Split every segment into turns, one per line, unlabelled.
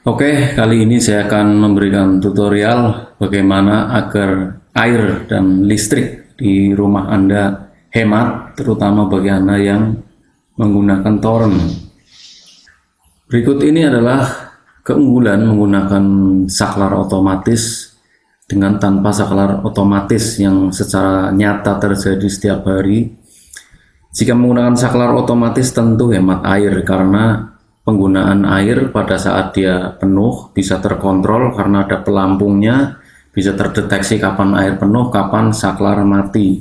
Oke, kali ini saya akan memberikan tutorial bagaimana agar air dan listrik di rumah Anda hemat, terutama bagi Anda yang menggunakan toren. Berikut ini adalah keunggulan menggunakan saklar otomatis dengan tanpa saklar otomatis yang secara nyata terjadi setiap hari. Jika menggunakan saklar otomatis tentu hemat air karena penggunaan air pada saat dia penuh bisa terkontrol karena ada pelampungnya, bisa terdeteksi kapan air penuh, kapan saklar mati.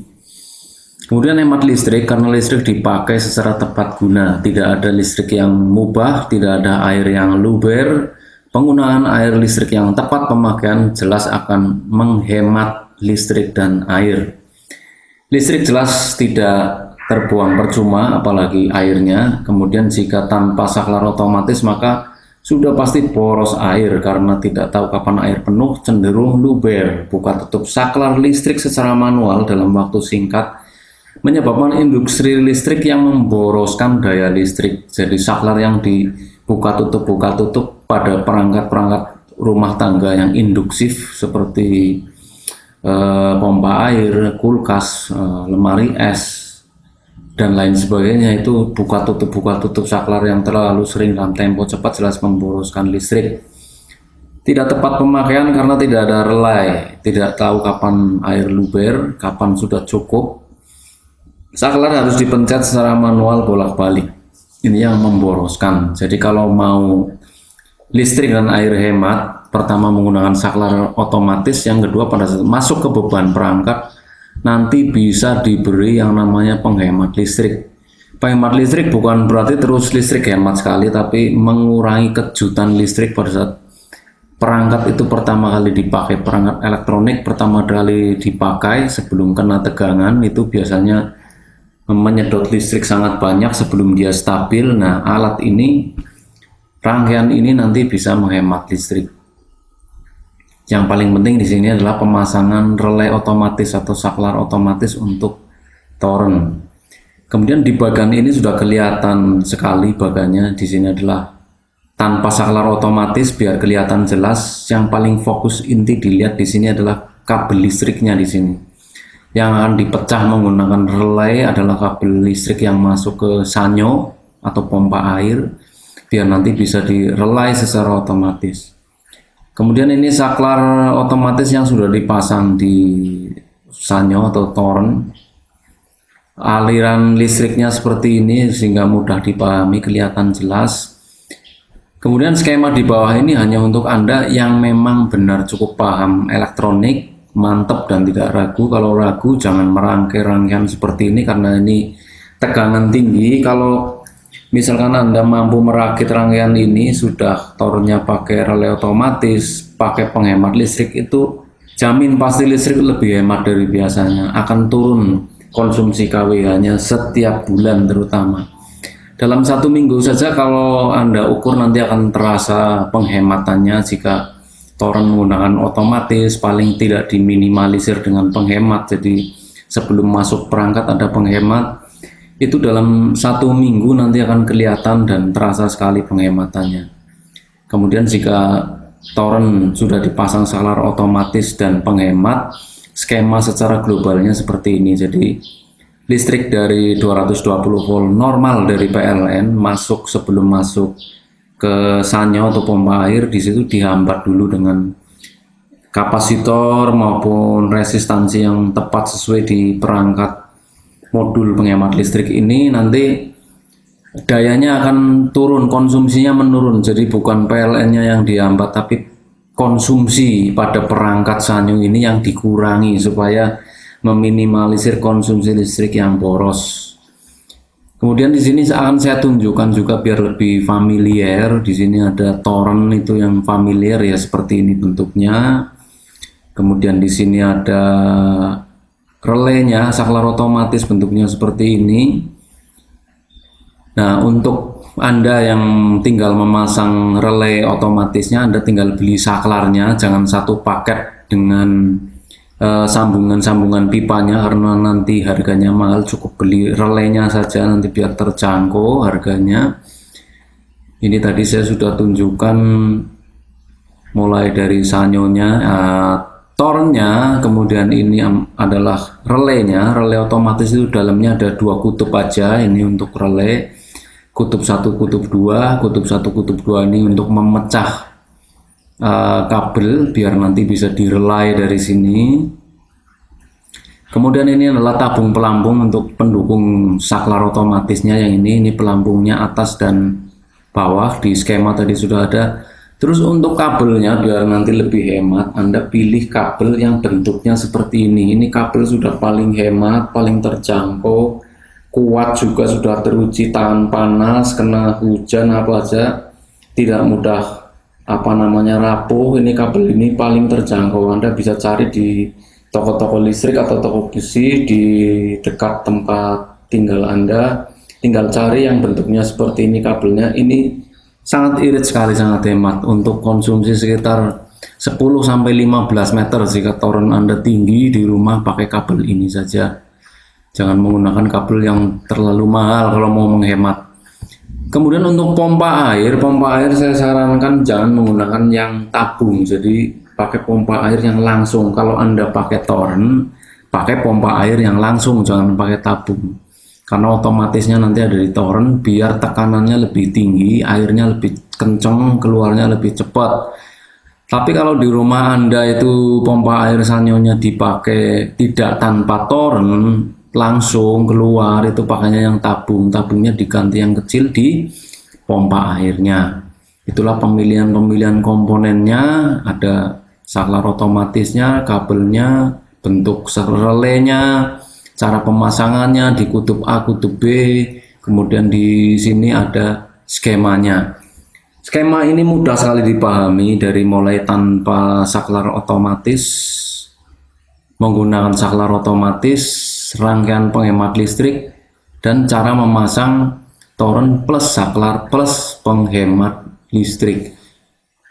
Kemudian hemat listrik karena listrik dipakai secara tepat guna, tidak ada listrik yang mubah, tidak ada air yang luber. Penggunaan air listrik yang tepat pemakaian jelas akan menghemat listrik dan air. Listrik jelas tidak terbuang percuma, apalagi airnya. Kemudian jika tanpa saklar otomatis maka sudah pasti boros air karena tidak tahu kapan air penuh, cenderung luber. Buka tutup saklar listrik secara manual dalam waktu singkat menyebabkan industri listrik yang memboroskan daya listrik. Jadi saklar yang dibuka tutup pada perangkat-perangkat rumah tangga yang induktif seperti pompa air, kulkas, lemari es, dan lain sebagainya, itu buka tutup saklar yang terlalu sering dalam tempo cepat jelas memboroskan listrik. Tidak tepat pemakaian karena tidak ada relay, tidak tahu kapan air luber, kapan sudah cukup. Saklar harus dipencet secara manual bolak-balik. Ini yang memboroskan. Jadi kalau mau listrik dan air hemat, pertama menggunakan saklar otomatis, yang kedua pada saat masuk ke beban perangkat nanti bisa diberi yang namanya penghemat listrik. Penghemat listrik bukan berarti terus listrik hemat sekali, tapi mengurangi kejutan listrik pada saat perangkat itu pertama kali dipakai. Perangkat elektronik pertama kali dipakai sebelum kena tegangan itu biasanya menyedot listrik sangat banyak sebelum dia stabil. Nah, alat ini, rangkaian ini nanti bisa menghemat listrik. Yang paling penting di sini adalah pemasangan relay otomatis atau saklar otomatis untuk toren. Kemudian di bagian ini sudah kelihatan sekali bagannya. Di sini adalah tanpa saklar otomatis biar kelihatan jelas. Yang paling fokus inti dilihat di sini adalah kabel listriknya di sini. Yang akan dipecah menggunakan relay adalah kabel listrik yang masuk ke sanyo atau pompa air biar nanti bisa direlay secara otomatis. Kemudian ini saklar otomatis yang sudah dipasang di sanyo atau toren. Aliran listriknya seperti ini sehingga mudah dipahami, kelihatan jelas. Kemudian skema di bawah ini hanya untuk Anda yang memang benar cukup paham elektronik, mantap dan tidak ragu. Kalau ragu jangan merangkai rangkaian seperti ini karena ini tegangan tinggi. Kalau misalkan Anda mampu merakit rangkaian ini, sudah tornya pakai relay otomatis, pakai penghemat listrik, itu jamin pasti listrik lebih hemat dari biasanya, akan turun konsumsi KWH-nya setiap bulan terutama. Dalam 1 minggu saja kalau Anda ukur nanti akan terasa penghematannya. Jika toren menggunakan otomatis paling tidak diminimalisir dengan penghemat, jadi sebelum masuk perangkat ada penghemat, itu dalam 1 minggu nanti akan kelihatan dan terasa sekali penghematannya. Kemudian jika toren sudah dipasang saklar otomatis dan penghemat, skema secara globalnya seperti ini. Jadi listrik dari 220 volt normal dari PLN masuk, sebelum masuk ke sanyo atau pompa air, di situ dihambat dulu dengan kapasitor maupun resistansi yang tepat sesuai di perangkat modul penghemat listrik ini. Nanti dayanya akan turun, konsumsinya menurun. Jadi bukan PLN-nya yang dihambat, tapi konsumsi pada perangkat sanyo ini yang dikurangi supaya meminimalisir konsumsi listrik yang boros. Kemudian di sini akan saya tunjukkan juga biar lebih familiar. Di sini ada toren itu yang familiar ya, seperti ini bentuknya. Kemudian di sini ada relaynya, saklar otomatis bentuknya seperti ini. Nah, untuk Anda yang tinggal memasang relay otomatisnya, Anda tinggal beli saklarnya, jangan satu paket dengan sambungan-sambungan pipanya karena nanti harganya mahal. Cukup beli relaynya saja nanti biar terjangkau harganya. Ini tadi saya sudah tunjukkan mulai dari sanyonya, tornya, kemudian ini adalah relenya. Relay otomatis itu dalamnya ada 2 kutub aja, ini untuk relay kutub 1, kutub 2. Kutub 1, kutub 2 ini untuk memecah kabel biar nanti bisa direlay dari sini. Kemudian ini adalah tabung pelampung untuk pendukung saklar otomatisnya. Yang ini pelampungnya atas dan bawah, di skema tadi sudah ada. Terus untuk kabelnya biar nanti lebih hemat, Anda pilih kabel yang bentuknya seperti ini. Ini kabel sudah paling hemat, paling terjangkau, kuat juga, sudah teruji tahan panas, kena hujan apa aja tidak mudah rapuh. Ini kabel ini paling terjangkau. Anda bisa cari di toko-toko listrik atau toko besi di dekat tempat tinggal Anda. Tinggal cari yang bentuknya seperti ini kabelnya. Ini sangat irit sekali, sangat hemat untuk konsumsi sekitar 10-15 meter jika toren Anda tinggi di rumah pakai kabel ini saja. Jangan menggunakan kabel yang terlalu mahal kalau mau menghemat. Kemudian untuk pompa air saya sarankan jangan menggunakan yang tabung, jadi pakai pompa air yang langsung. Kalau Anda pakai toren, pakai pompa air yang langsung, jangan pakai tabung. Karena otomatisnya nanti ada di toren, biar tekanannya lebih tinggi, airnya lebih kenceng, keluarnya lebih cepat. Tapi kalau di rumah Anda itu pompa air sanyonya dipakai tidak tanpa toren, langsung keluar, itu pakainya yang tabungnya diganti yang kecil di pompa airnya. Itulah pemilihan komponennya, ada saklar otomatisnya, kabelnya, bentuk relenya, cara pemasangannya di kutub A, kutub B, kemudian di sini ada skemanya. Skema ini mudah sekali dipahami, dari mulai tanpa saklar otomatis, menggunakan saklar otomatis, rangkaian penghemat listrik, dan cara memasang toren plus saklar plus penghemat listrik.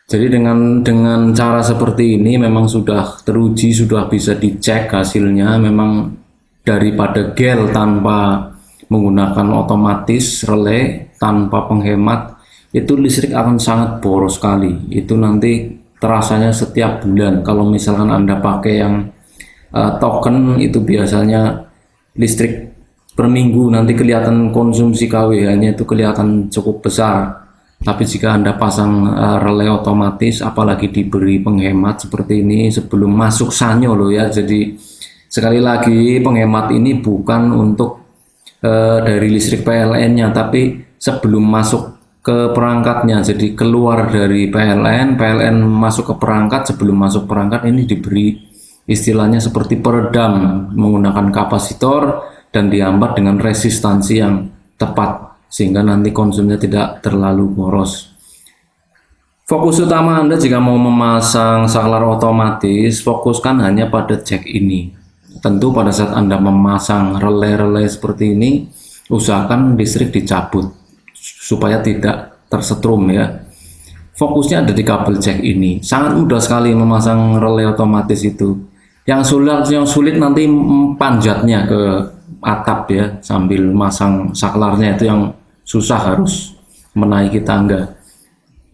Jadi dengan cara seperti ini memang sudah teruji, sudah bisa dicek hasilnya. Memang daripada gel tanpa menggunakan otomatis relay tanpa penghemat, itu listrik akan sangat boros sekali. Itu nanti terasanya setiap bulan. Kalau misalkan Anda pakai yang token, itu biasanya listrik per minggu nanti kelihatan konsumsi KWH-nya itu kelihatan cukup besar. Tapi jika Anda pasang relay otomatis, apalagi diberi penghemat seperti ini sebelum masuk sanyo loh ya. Jadi sekali lagi, penghemat ini bukan untuk dari listrik PLN-nya, tapi sebelum masuk ke perangkatnya. Jadi keluar dari PLN masuk ke perangkat, sebelum masuk perangkat ini diberi istilahnya seperti peredam menggunakan kapasitor dan dihambat dengan resistansi yang tepat sehingga nanti konsumsinya tidak terlalu boros. Fokus utama Anda jika mau memasang saklar otomatis, fokuskan hanya pada jack ini. Tentu pada saat Anda memasang relay seperti ini, usahakan listrik dicabut supaya tidak tersetrum ya. Fokusnya ada di kabel jack ini. Sangat mudah sekali memasang relay otomatis itu. Yang sulit nanti panjatnya ke atap ya, sambil masang saklarnya itu yang susah, harus menaiki tangga.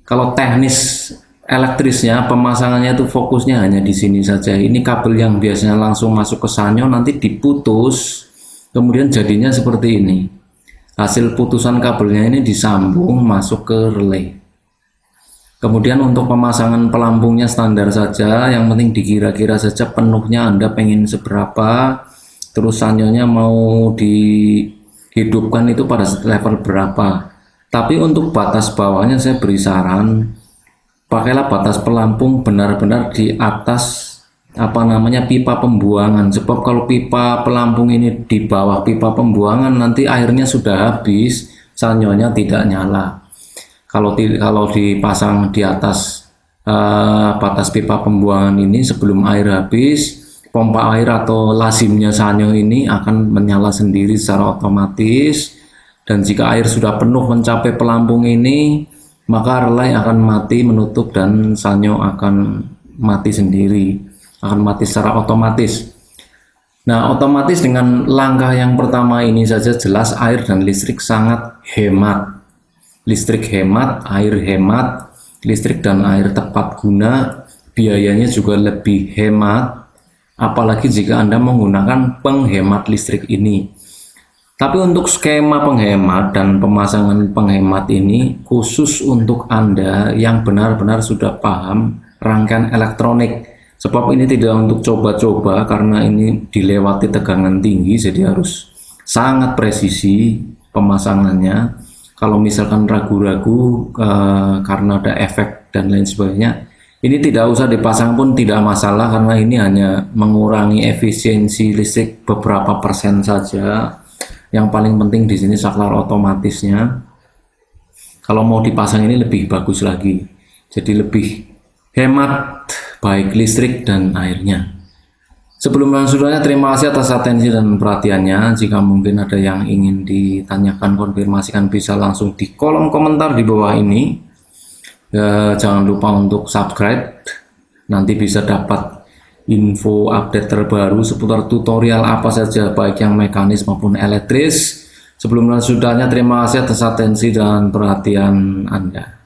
Kalau teknis elektrisnya, pemasangannya itu fokusnya hanya di sini saja. Ini kabel yang biasanya langsung masuk ke sanyo nanti diputus, kemudian jadinya seperti ini. Hasil putusan kabelnya ini disambung masuk ke relay. Kemudian untuk pemasangan pelampungnya standar saja, yang penting dikira-kira saja penuhnya Anda pengen seberapa, terus sanyonya mau dihidupkan itu pada level berapa. Tapi untuk batas bawahnya saya beri saran, pakailah batas pelampung benar-benar di atas pipa pembuangan. Sebab kalau pipa pelampung ini di bawah pipa pembuangan, nanti airnya sudah habis, sanyonya tidak nyala. Kalau dipasang di atas batas pipa pembuangan ini, sebelum air habis, pompa air atau lazimnya sanyo ini akan menyala sendiri secara otomatis. Dan jika air sudah penuh mencapai pelampung ini, maka relay akan mati menutup dan sanyo akan mati sendiri, akan mati secara otomatis. Nah, otomatis dengan langkah yang pertama ini saja jelas air dan listrik sangat hemat. Listrik hemat, air hemat, listrik dan air tepat guna, biayanya juga lebih hemat, apalagi jika Anda menggunakan penghemat listrik ini. Tapi untuk skema penghemat dan pemasangan penghemat ini khusus untuk Anda yang benar-benar sudah paham rangkaian elektronik. Sebab ini tidak untuk coba-coba karena ini dilewati tegangan tinggi, jadi harus sangat presisi pemasangannya. Kalau misalkan ragu-ragu karena ada efek dan lain sebagainya, ini tidak usah dipasang pun tidak masalah karena ini hanya mengurangi efisiensi listrik beberapa persen saja. Yang paling penting di sini saklar otomatisnya. Kalau mau dipasang ini lebih bagus lagi. Jadi lebih hemat baik listrik dan airnya. Sebelum lanjutnya, terima kasih atas atensi dan perhatiannya. Jika mungkin ada yang ingin ditanyakan, konfirmasikan, bisa langsung di kolom komentar di bawah ini. Jangan lupa untuk subscribe. Nanti bisa dapat info update terbaru seputar tutorial apa saja baik yang mekanis maupun elektris. Sebelum lanjutnya, terima kasih atas atensi dan perhatian Anda.